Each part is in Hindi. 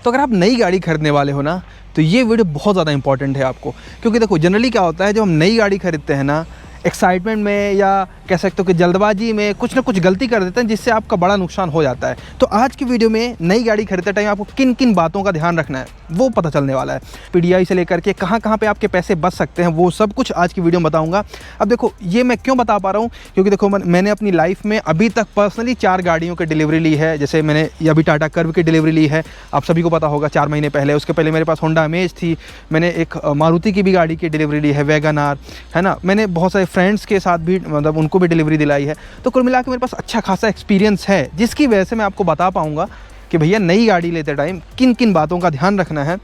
तो अगर आप नई गाड़ी खरीदने वाले हो ना, तो ये वीडियो बहुत ज़्यादा इंपॉर्टेंट है आपको, क्योंकि देखो जनरली क्या होता है, जब हम नई गाड़ी खरीदते हैं ना, एक्साइटमेंट में या कह सकते हो कि जल्दबाजी में कुछ ना कुछ गलती कर देते हैं, जिससे आपका बड़ा नुकसान हो जाता है। तो आज की वीडियो में नई गाड़ी खरीदते टाइम आपको किन किन बातों का ध्यान रखना है वो पता चलने वाला है। पीडीआई से लेकर के कहाँ कहाँ पे आपके पैसे बच सकते हैं, वो सब कुछ आज की वीडियो में बताऊंगा। अब देखो ये मैं क्यों बता पा रहा हूँ, क्योंकि देखो मैंने अपनी लाइफ में अभी तक पर्सनली 4 गाड़ियों की डिलीवरी ली है। जैसे मैंने अभी टाटा कर्व की डिलीवरी ली है, आप सभी को पता होगा, 4 महीने पहले। उसके पहले मेरे पास होंडा अमेज थी, मैंने एक मारुति की भी गाड़ी की डिलीवरी ली है, वैगन आर, है ना। मैंने बहुत सारे फ्रेंड्स के साथ भी मतलब उनको भी डिलीवरी दिलाई है। तो कुल मिला के मेरे पास अच्छा खासा एक्सपीरियंस है, जिसकी वजह से मैं आपको बता पाऊंगा कि भैया नई गाड़ी लेते टाइम किन किन बातों का ध्यान रखना है।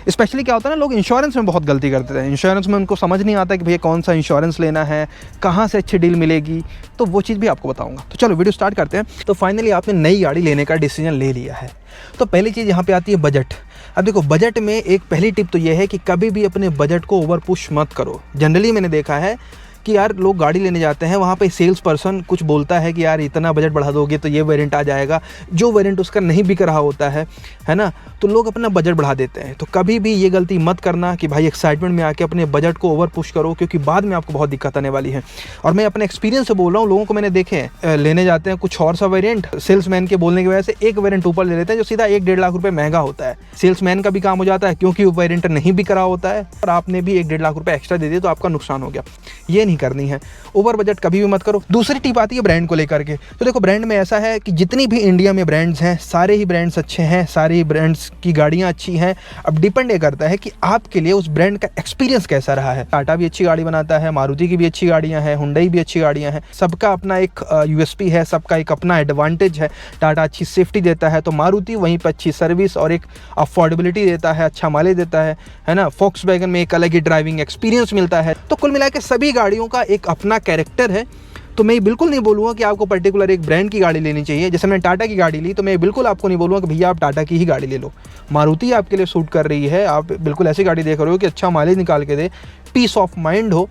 स्पेशली क्या होता है ना, लोग इंश्योरेंस में बहुत गलती करते हैं। इंश्योरेंस में उनको समझ नहीं आता कि भैया कौन सा इंश्योरेंस लेना है, कहाँ से अच्छी डील मिलेगी, तो वो चीज़ भी आपको बताऊंगा। तो चलो वीडियो स्टार्ट करते हैं। तो फाइनली आपने नई गाड़ी लेने का डिसीजन ले लिया है, तो पहली चीज़ यहाँ पे आती है बजट। अब देखो बजट में एक पहली टिप तो ये है कि कभी भी अपने बजट को ओवर पुश मत करो। जनरली मैंने देखा है कि यार लोग गाड़ी लेने जाते हैं, वहाँ पे सेल्स पर्सन कुछ बोलता है कि यार इतना बजट बढ़ा दोगे तो ये वेरिएंट आ जाएगा, जो वेरिएंट उसका नहीं बिक रहा होता है ना, तो लोग अपना बजट बढ़ा देते हैं। तो कभी भी ये गलती मत करना कि भाई एक्साइटमेंट में आके अपने बजट को ओवर पुश करो, क्योंकि बाद में आपको बहुत दिक्कत आने वाली है। और मैं अपने एक्सपीरियंस से बोल रहा हूँ, लोगों को मैंने देखे हैं लेने जाते हैं कुछ और सा वेरिएंट, सेल्समैन के बोलने की वजह से एक वेरिएंट ऊपर ले लेते हैं जो सीधा 1-1.5 लाख रुपये महंगा होता है। सेल्समैन का भी काम हो जाता है, क्योंकि वो वेरिएंट नहीं बिक रहा होता है, और आपने भी 1-1.5 लाख रुपये एक्स्ट्रा दे दिए तो आपका नुकसान हो गया। ये नहीं करनी है, ओवर बजट कभी भी मत करो। दूसरी टिप आती है ब्रांड को लेकर के। तो देखो ब्रांड में ऐसा है कि जितनी भी इंडिया में ब्रांड्स हैं, सारे ही ब्रांड्स अच्छे हैं, सारे ही ब्रांड्स की गाड़ियां अच्छी हैं। अब डिपेंड ये करता है कि आपके लिए उस ब्रांड का एक्सपीरियंस कैसा रहा है। टाटा भी अच्छी गाड़ी बनाता है, मारुति की भी अच्छी गाड़ियां हैं, हुंडई भी अच्छी गाड़ियां हैं। सबका अपना एक यूएसपी है, सबका एक अपना एडवांटेज है। टाटा अच्छी सेफ्टी देता है तो मारुति वहीं पर अच्छी सर्विस और एक अफोर्डेबिलिटी देता है, अच्छा माइलेज देता है ना। वोक्सवैगन में एक अलग ही ड्राइविंग एक्सपीरियंस मिलता है। तो कुल मिला के सभी गाड़ियों का एक अपना कैरेक्टर है। तो मैं बिल्कुल नहीं बोलूँगा कि आपको पर्टिकुलर एक ब्रांड की गाड़ी लेनी चाहिए। जैसे मैंने टाटा की गाड़ी ली, तो मैं बिल्कुल आपको नहीं बोलूँगा कि भैया आप टाटा की ही गाड़ी ले लो। मारुति आपके लिए सूट कर रही है, आप बिल्कुल ऐसी गाड़ी देख रहे हो कि अच्छा माइलेज निकाल के दे, पीस ऑफ माइंड हो,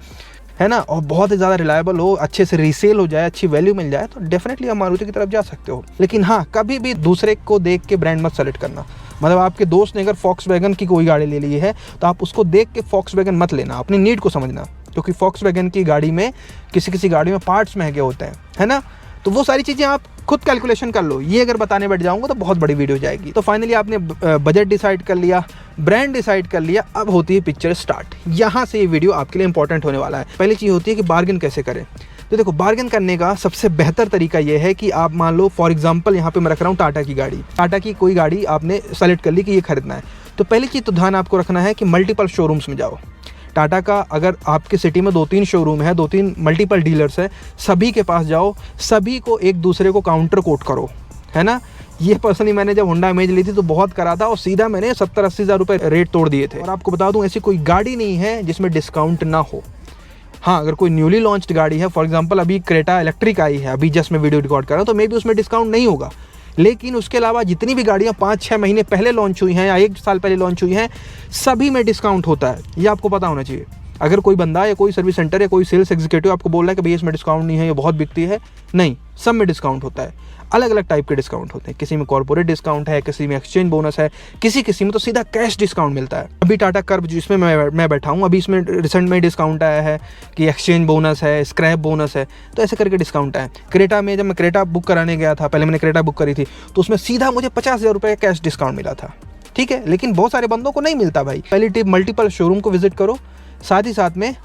है ना, और बहुत ही ज़्यादा रिलायबल हो, अच्छे से रीसेल हो जाए, अच्छी वैल्यू मिल जाए, तो डेफिनेटली आप मारुति की तरफ जा सकते हो। लेकिन हाँ, कभी भी दूसरे को देख के ब्रांड मत सेलेक्ट करना। मतलब आपके दोस्त ने अगर वोक्सवैगन की कोई गाड़ी ले ली है, तो आप उसको देख के वोक्सवैगन मत लेना, अपनी नीड को समझना। क्योंकि वोक्सवैगन की गाड़ी में किसी गाड़ी में पार्ट्स महंगे होते हैं, है ना। तो वो सारी चीज़ें आप खुद कैलकुलेशन कर लो। ये अगर बताने बैठ जाऊंगा तो बहुत बड़ी वीडियो जाएगी। तो फाइनली आपने बजट डिसाइड कर लिया, ब्रांड डिसाइड कर लिया, अब होती है पिक्चर स्टार्ट। यहाँ से ये वीडियो आपके लिए इंपॉर्टेंट होने वाला है। पहली चीज़ होती है कि बार्गेन कैसे करें। तो देखो बार्गेन करने का सबसे बेहतर तरीका ये है कि आप मान लो फॉर एग्जांपल यहाँ पे मैं रख रहा हूँ टाटा की गाड़ी। टाटा की कोई गाड़ी आपने सेलेक्ट कर ली कि ये खरीदना है, तो पहली चीज़ तो ध्यान आपको रखना है कि मल्टीपल शोरूम्स में जाओ। टाटा का अगर आपके सिटी में 2-3 शोरूम है, 2-3 मल्टीपल डीलर्स है, सभी के पास जाओ, सभी को एक दूसरे को काउंटर कोट करो, है ना। ये पर्सनली मैंने जब होंडा अमेज ली थी तो बहुत करा था, और सीधा मैंने 70-80 हज़ार रुपये रेट तोड़ दिए थे। और आपको बता दूं ऐसी कोई गाड़ी नहीं है जिसमें डिस्काउंट ना हो। हाँ, अगर कोई न्यूली लॉन्च्ड गाड़ी है, फॉर एग्जांपल अभी क्रेटा इलेक्ट्रिक आई है, अभी जस्ट मैं वीडियो रिकॉर्ड कर रहा हूँ, तो मे भी उसमें डिस्काउंट नहीं होगा। लेकिन उसके अलावा जितनी भी गाड़ियाँ 5-6 महीने पहले लॉन्च हुई हैं या 1 साल पहले लॉन्च हुई हैं, सभी में डिस्काउंट होता है। ये आपको पता होना चाहिए। अगर कोई बंदा या कोई सर्विस सेंटर या कोई सेल्स एग्जीक्यूटिव आपको बोल रहा है कि भैया इसमें डिस्काउंट नहीं है, ये बहुत बिकती है, नहीं, सब में डिस्काउंट होता है। अलग अलग टाइप के डिस्काउंट होते हैं। किसी में कॉर्पोरेट डिस्काउंट है, किसी में एक्सचेंज बोनस है, किसी में तो सीधा कैश डिस्काउंट मिलता है। अभी टाटा कर्व जिसमें मैं बैठा हूँ, अभी इसमें रिसेंट में डिस्काउंट आया है कि एक्सचेंज बोनस है, स्क्रैप बोनस है, तो ऐसे करके डिस्काउंट है। क्रेटा में जब मैं क्रेटा बुक कराने गया था, पहले मैंने क्रेटा बुक करी थी, तो उसमें सीधा मुझे 50,000 रुपये का कैश डिस्काउंट मिला था। ठीक है, लेकिन बहुत सारे बंदों को नहीं मिलता भाई। पहली टिप, मल्टीपल शोरूम को विजिट करो, साथ ही साथ में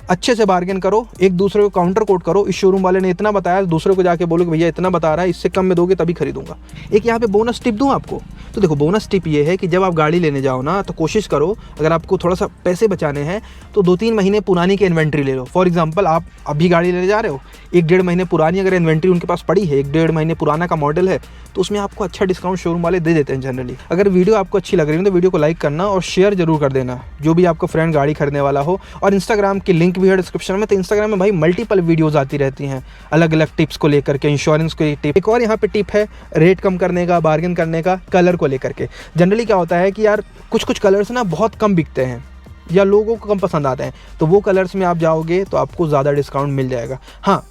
अच्छे से बार्गेन करो, एक दूसरे को काउंटर कोट करो। इस शोरूम वाले ने इतना बताया, दूसरे को जाके बोलो कि भैया इतना बता रहा है, इससे कम में दोगे तभी खरीदूंगा। एक यहाँ पे बोनस टिप दूं आपको। तो देखो बोनस टिप ये है कि जब आप गाड़ी लेने जाओ ना, तो कोशिश करो, अगर आपको थोड़ा सा पैसे बचाने हैं तो 2-3 महीने पुरानी की इन्वेंट्री ले लो। फॉर एग्जाम्पल आप अभी गाड़ी लेने जा रहे हो, 1-1.5 महीने पुरानी अगर इन्वेंट्री उनके पास पड़ी है, 1-1.5 महीने पुराना का मॉडल है, तो उसमें आपको अच्छा डिस्काउंट शोरूम वाले दे देते हैं जनरली। अगर वीडियो आपको अच्छी लग रही है तो वीडियो को लाइक करना और शेयर जरूर कर देना, जो भी आपका फ्रेंड गाड़ी खरीदने वाला हो। और इंस्टाग्राम की लिंक भी है डिस्क्रिप्शन में। तो इंस्टाग्राम में भाई मल्टीपल वीडियोस आती रहती हैं अलग अलग टिप्स को लेकर के, इंश्योरेंस को टिप। एक और यहाँ पे टिप है रेट कम करने का, बार्गेन करने का, कलर को लेकर के। जनरली क्या होता है कि यार कुछ कलर्स ना बहुत कम बिकते हैं या लोगों को कम पसंद आते हैं, तो वो कलर्स में आप जाओगे तो आपको ज़्यादा डिस्काउंट मिल जाएगा। हाँ,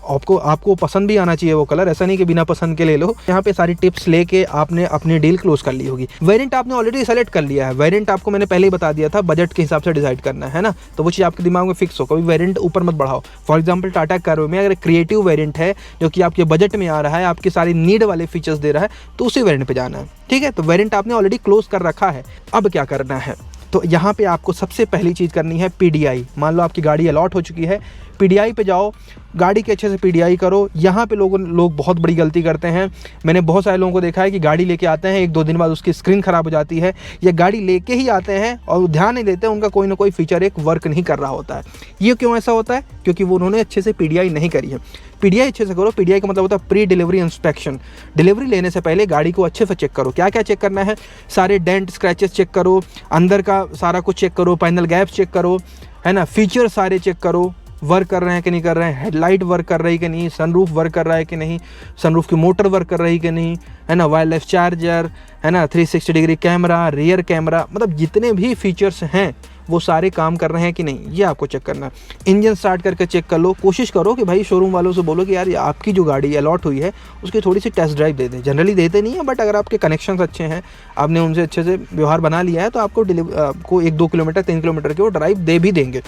आपको पसंद भी आना चाहिए वो कलर, ऐसा नहीं कि बिना पसंद के ले लो। यहाँ पे सारी टिप्स लेके आपने अपनी डील क्लोज कर ली होगी। वेरिएंट आपने ऑलरेडी सेलेक्ट कर लिया है, वेरिएंट आपको मैंने पहले ही बता दिया था, बजट के हिसाब से डिसाइड करना है ना, तो वो चीज़ आपके दिमाग में फिक्स हो, कभी वेरिएंट ऊपर मत बढ़ाओ। फॉर एग्जाम्पल टाटा कर्व में अगर क्रिएटिव वेरिएंट है जो कि आपके बजट में आ रहा है, आपकी सारी नीड वाले फीचर्स दे रहा है, तो उसी वेरिएंट पे जाना है, ठीक है। तो वेरिएंट आपने ऑलरेडी क्लोज कर रखा है। अब क्या करना है, तो यहाँ पे आपको सबसे पहली चीज़ करनी है PDI। मान लो आपकी गाड़ी अलॉट हो चुकी है, PDI पे जाओ, गाड़ी के अच्छे से PDI करो। यहाँ पे लोग बहुत बड़ी गलती करते हैं। मैंने बहुत सारे लोगों को देखा है कि गाड़ी लेके आते हैं, 1-2 दिन बाद उसकी स्क्रीन ख़राब हो जाती है, या गाड़ी लेके ही आते हैं और ध्यान नहीं देते, उनका कोई ना कोई फीचर एक वर्क नहीं कर रहा होता है। ये क्यों ऐसा होता है? क्योंकि वो उन्होंने अच्छे से PDI नहीं करी है। PDI अच्छे से करो। PDI का मतलब होता है प्री डिलीवरी इंस्पेक्शन। डिलीवरी लेने से पहले गाड़ी को अच्छे से चेक करो। क्या क्या चेक करना है? सारे डेंट स्क्रैचेस चेक करो, अंदर का सारा कुछ चेक करो, पैनल गैप्स चेक करो, है ना, फीचर सारे चेक करो, वर्क कर रहे हैं कि नहीं कर रहे हैं, हेडलाइट वर्क कर रही है कि नहीं, सनरूफ वर्क कर रहा है कि नहीं, सनरूफ की मोटर वर्क कर रही है कि नहीं, है ना, वायरलेस चार्जर, है ना, 360 डिग्री कैमरा, रियर कैमरा, मतलब जितने भी फीचर्स हैं वो सारे काम कर रहे हैं कि नहीं, ये आपको चेक करना है। इंजन स्टार्ट करके चेक कर लो। कोशिश करो कि भाई शोरूम वालों से बोलो कि यार आपकी जो गाड़ी अलॉट हुई है उसकी थोड़ी सी टेस्ट ड्राइव दे दें। जनरली देते नहीं है, बट अगर आपके कनेक्शंस अच्छे हैं, आपने उनसे अच्छे से व्यवहार बना लिया है, तो आपको 1-2 किलोमीटर 3 किलोमीटर की वो ड्राइव दे भी देंगे।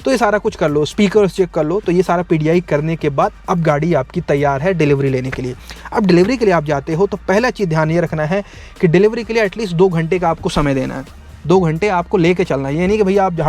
तो ये सारा कुछ कर लो, स्पीकर्स चेक कर लो। तो ये सारा PDI करने के बाद अब गाड़ी आपकी तैयार है डिलीवरी लेने के लिए। अब डिलीवरी के लिए आप जाते हो तो पहला चीज़ ध्यान ये रखना है कि डिलीवरी के लिए एटलीस्ट 2 घंटे का आपको समय देना है। 2 घंटे आपको लेके चलना है। ये नहीं कि भैया आप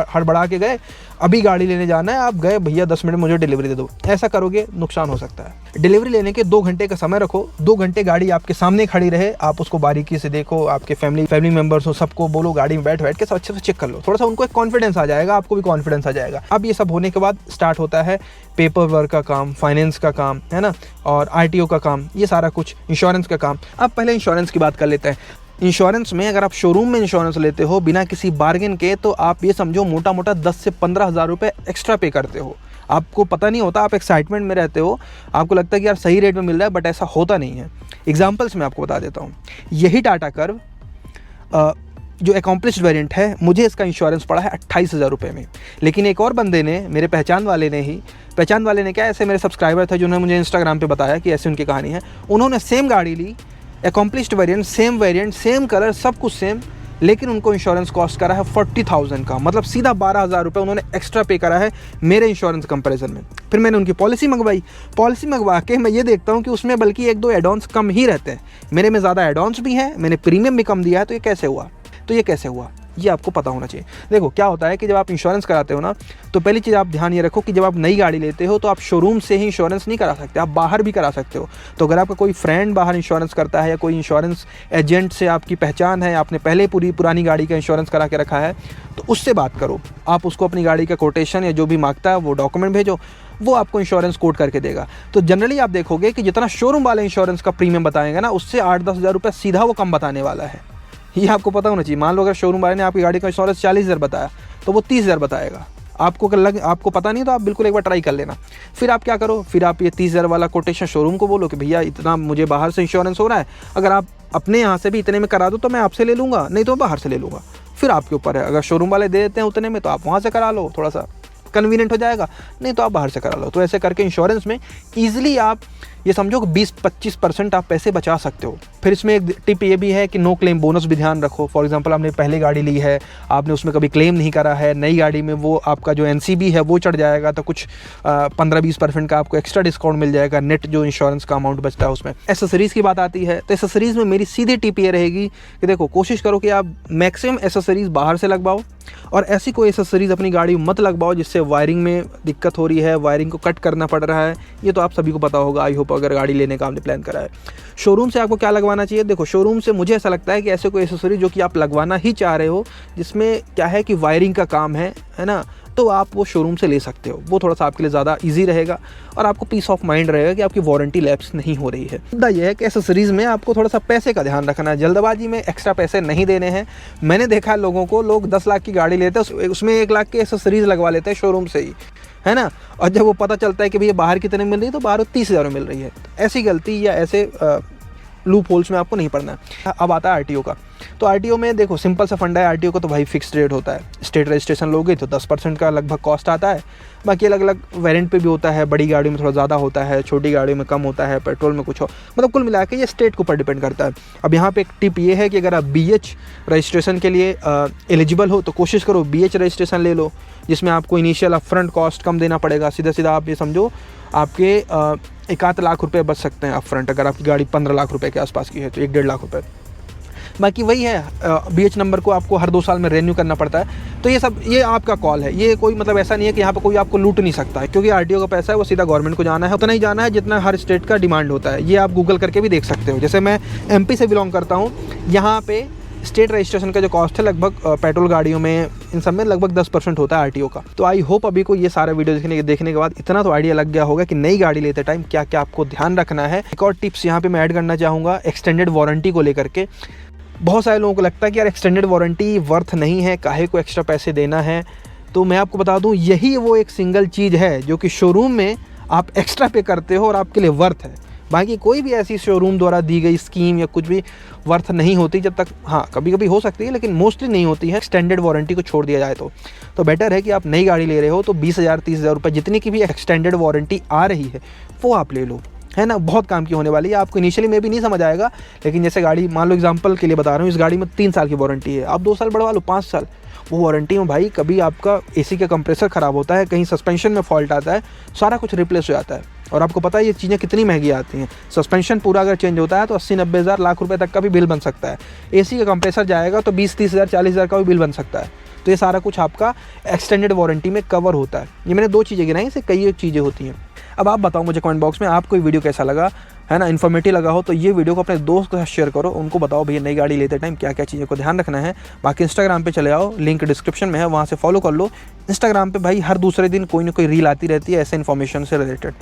हड़बड़ा के गए, अभी गाड़ी लेने जाना है, आप गए भैया 10 मिनट मुझे डिलीवरी दे दो, ऐसा करोगे नुकसान हो सकता है। डिलीवरी लेने के 2 घंटे का समय रखो। 2 घंटे गाड़ी आपके सामने खड़ी रहे, आप उसको बारीकी से देखो, आपके फैमिली मेंबर्स हो सबको बोलो, गाड़ी में बैठ के सब अच्छे से चेक कर लो। थोड़ा सा उनको एक कॉन्फिडेंस आ जाएगा, आपको भी कॉन्फिडेंस आ जाएगा। अब ये सब होने के बाद स्टार्ट होता है पेपर वर्क का काम, फाइनेंस का काम, है ना, और RTO का काम, ये सारा कुछ, इंश्योरेंस का काम। अब पहले इंश्योरेंस की बात कर लेते हैं। इंश्योरेंस में अगर आप शोरूम में इंश्योरेंस लेते हो बिना किसी बार्गेन के, तो आप ये समझो मोटा मोटा 10 से 15 हज़ार रुपये एक्स्ट्रा पे करते हो। आपको पता नहीं होता, आप एक्साइटमेंट में रहते हो, आपको लगता है कि यार सही रेट में मिल रहा है, बट ऐसा होता नहीं है। एग्जाम्पल्स मैं आपको बता देता हूँ। यही टाटा कर्व जो अकॉम्प्लिश्ड वेरिएंट है, मुझे इसका इंश्योरेंस पड़ा है 28 हज़ार रुपये में। लेकिन एक और बंदे ने, मेरे पहचान वाले ने क्या, ऐसे मेरे सब्सक्राइबर थे जिन्होंने मुझे इंस्टाग्राम पे बताया कि ऐसी उनकी कहानी है। उन्होंने सेम गाड़ी ली, अकॉम्प्लिश्ड वेरिएंट, सेम कलर, सब कुछ सेम, लेकिन उनको इंश्योरेंस कॉस्ट करा है 40,000 का, मतलब सीधा 12,000 रुपये उन्होंने एक्स्ट्रा पे करा है मेरे इंश्योरेंस कंपैरिजन में। फिर मैंने उनकी पॉलिसी मंगवा के मैं ये देखता हूँ कि उसमें बल्कि 1-2 एडॉन्स कम ही रहते हैं। मेरे में ज़्यादा एडॉन्स भी हैं, मैंने प्रीमियम भी कम दिया है। तो ये कैसे हुआ ये आपको पता होना चाहिए। देखो क्या होता है कि जब आप इंश्योरेंस कराते हो ना, तो पहली चीज़ आप ध्यान ये रखो कि जब आप नई गाड़ी लेते हो तो आप शोरूम से ही इंश्योरेंस नहीं करा सकते, आप बाहर भी करा सकते हो। तो अगर आपका कोई फ्रेंड बाहर इंश्योरेंस करता है या कोई इंश्योरेंस एजेंट से आपकी पहचान है, आपने पहले पुरानी गाड़ी का इंश्योरेंस करा के रखा है, तो उससे बात करो। आप उसको अपनी गाड़ी का कोटेशन या जो भी मांगता है वो डॉक्यूमेंट भेजो, वो आपको इंश्योरेंस कोट करके देगा। तो जनरली आप देखोगे कि जितना शोरूम वाले इंश्योरेंस का प्रीमियम बताएंगे ना, उससे 8-10 हज़ार रुपये सीधा वो कम बताने वाला है। ये आपको पता होना चाहिए। मान लो अगर शोरूम वाले ने आपकी गाड़ी का इंश्योरेंस 40,000 बताया, तो वो 30,000 बताएगा। आपको पता नहीं तो आप बिल्कुल एक बार ट्राई कर लेना। फिर आप क्या करो, फिर आप ये 30,000 वाला कोटेशन शोरूम को बोलो कि भैया इतना मुझे बाहर से इंश्योरेंस हो रहा है, अगर आप अपने यहाँ से भी इतने में करा दो तो मैं आपसे ले लूँगा, नहीं तो बाहर से ले लूँगा। फिर आपके ऊपर है, अगर शोरूम वाले दे देते हैं उतने में तो आप वहाँ से करा लो, थोड़ा सा कन्वीनियंट हो जाएगा, नहीं तो आप बाहर से करा लो। तो ऐसे करके इंश्योरेंस में ईजिली आप ये समझो कि 20-25% आप पैसे बचा सकते हो। फिर इसमें एक टिप ये भी है कि नो क्लेम बोनस भी ध्यान रखो। फॉर एग्जांपल आपने पहले गाड़ी ली है, आपने उसमें कभी क्लेम नहीं करा है, नई गाड़ी में वो आपका जो NCB है वो चढ़ जाएगा, तो कुछ 15-20% का आपको एक्स्ट्रा डिस्काउंट मिल जाएगा, नेट जो इंश्योरेंस का अमाउंट बचता है उसमें। एसेसरीज़ की बात आती है, तो एसेसरीज़ में मेरी सीधी टिप ये रहेगी कि देखो कोशिश करो कि आप मैक्सिमम एसेसरीज़ बाहर से लगवाओ, और ऐसी कोई एसेसरीज़ अपनी गाड़ी में मत लगवाओ जिससे वायरिंग में दिक्कत हो रही है, वायरिंग को कट करना पड़ रहा है। ये तो आप सभी को पता होगा, आई होप, अगर गाड़ी लेने का आपने प्लान करा है। शोरूम से आपको क्या लगवाना चाहिए? देखो शोरूम से मुझे ऐसा लगता है कि ऐसे कोई एसेसरी जो कि आप लगवाना ही चाह रहे हो, जिसमें क्या है कि वायरिंग का काम है ना, तो आप वो शोरूम से ले सकते हो। वो थोड़ा सा आपके लिए ज़्यादा इजी रहेगा और आपको पीस ऑफ माइंड रहेगा कि आपकी वारंटी लैप्स नहीं हो रही है। मुद्दा ये है कि एसेसरीज़ में आपको थोड़ा सा पैसे का ध्यान रखना है, जल्दबाजी में एक्स्ट्रा पैसे नहीं देने हैं। मैंने देखा है लोगों को, लोग 10 लाख की गाड़ी लेते हैं, उसमें 1 लाख की एसेसरीज़ लगवा लेते हैं शोरूम से ही, है ना, और जब वो पता चलता है कि भैया बाहर कितने मिल रही है तो बाहर 30,000 मिल रही है। तो ऐसी गलती या ऐसे लूप होल्स में आपको नहीं पड़ना है। अब आता है आरटीओ का। तो आरटीओ में देखो सिंपल सा फंडा है आरटीओ का, तो भाई फिक्स्ड रेट होता है। स्टेट रजिस्ट्रेशन लोगे तो 10% का लगभग कॉस्ट आता है। बाकी अलग अलग वेरिएंट पे भी होता है, बड़ी गाड़ियों में थोड़ा ज़्यादा होता है, छोटी गाड़ियों में कम होता है, पेट्रोल में कुछ हो, मतलब कुल मिला के ये स्टेट के ऊपर डिपेंड करता है। अब यहाँ पे एक टिप ये है कि अगर आप BH रजिस्ट्रेशन के लिए एलिजिबल हो तो कोशिश करो BH रजिस्ट्रेशन ले लो, जिसमें आपको इनिशियल अपफ्रंट कॉस्ट कम देना पड़ेगा। सीधा सीधा आप ये समझो आपके 1-8 लाख रुपए बच सकते हैं अपफ्रंट, अगर आपकी गाड़ी 15 लाख रुपए के आसपास की है तो 1-1.5 लाख रुपए। बाकी वही है, BH नंबर को आपको हर 2 साल में रेन्यू करना पड़ता है। तो ये सब ये आपका कॉल है, ये कोई मतलब ऐसा नहीं है कि यहाँ पे कोई आपको लूट नहीं सकता है, क्योंकि आरटीओ का पैसा है वो सीधा गवर्नमेंट को जाना है, उतना ही जाना है जितना हर स्टेट का डिमांड होता है। ये आप गूगल करके भी देख सकते हो। जैसे मैं MP से बिलोंग करता हूँ, यहाँ पे स्टेट रजिस्ट्रेशन का जो कॉस्ट है लगभग पेट्रोल गाड़ियों में इन सब में लगभग 10% होता है आरटीओ का। तो आई होप अभी को ये सारा वीडियो देखने के बाद इतना तो आइडिया लग गया होगा कि नई गाड़ी लेते टाइम क्या क्या आपको ध्यान रखना है। एक और टिप्स यहाँ पे मैं ऐड करना चाहूँगा एक्सटेंडेड वारंटी को लेकर के। बहुत सारे लोगों को लगता है कि यार एक्सटेंडेड वारंटी वर्थ नहीं है, काहे को एक्स्ट्रा पैसे देना है। तो मैं आपको बता दूं यही वो एक सिंगल चीज़ है जो कि शोरूम में आप एक्स्ट्रा पे करते हो और आपके लिए वर्थ है। बाकी कोई भी ऐसी शोरूम द्वारा दी गई स्कीम या कुछ भी वर्थ नहीं होती, जब तक हाँ कभी कभी हो सकती है लेकिन मोस्टली नहीं होती है। एक्सटेंडेड वारंटी को छोड़ दिया जाए तो बेटर है कि आप नई गाड़ी ले रहे हो तो 20,000 30,000 रुपये जितनी की भी एक्सटेंडेड वारंटी आ रही है वो आप ले लो, है ना। बहुत काम की होने वाली है। आपको इनिशियली में भी नहीं समझ आएगा, लेकिन जैसे गाड़ी मान लो एग्जांपल के लिए बता रहा हूँ, इस गाड़ी में 3 साल की वारंटी है, आप 2 साल बढ़वा लो 5 साल। वो वारंटी में भाई कभी आपका AC का कंप्रेसर ख़राब होता है, कहीं सस्पेंशन में फॉल्ट आता है, सारा कुछ रिप्लेस हो जाता है। और आपको पता है ये चीज़ें कितनी महंगी आती हैं। सस्पेंशन पूरा अगर चेंज होता है तो 80-90 हज़ार लाख रुपए तक का भी बिल बन सकता है। AC का कंप्रेसर जाएगा तो 20-30 हज़ार 40 हज़ार का भी बिल बन सकता है। तो ये सारा कुछ आपका एक्सटेंडेड वारंटी में कवर होता है। ये मैंने 2 चीज़ें गिनाई, इससे कई चीज़ें होती हैं। अब आप बताओ मुझे कमेंट बॉक्स में आपको ये वीडियो कैसा लगा, है ना। इन्फॉर्मेटिव लगा हो तो ये वीडियो को अपने दोस्त के साथ शेयर करो, उनको बताओ भैया नई गाड़ी लेते टाइम क्या क्या चीज़ों को ध्यान रखना है। बाकी इंस्टाग्राम पे चले आओ, लिंक डिस्क्रिप्शन में है, वहाँ से फॉलो कर लो। इंस्टाग्राम पे भाई हर दूसरे दिन कोई ना कोई रील आती रहती है ऐसे इन्फॉर्मेशन से रिलेटेड।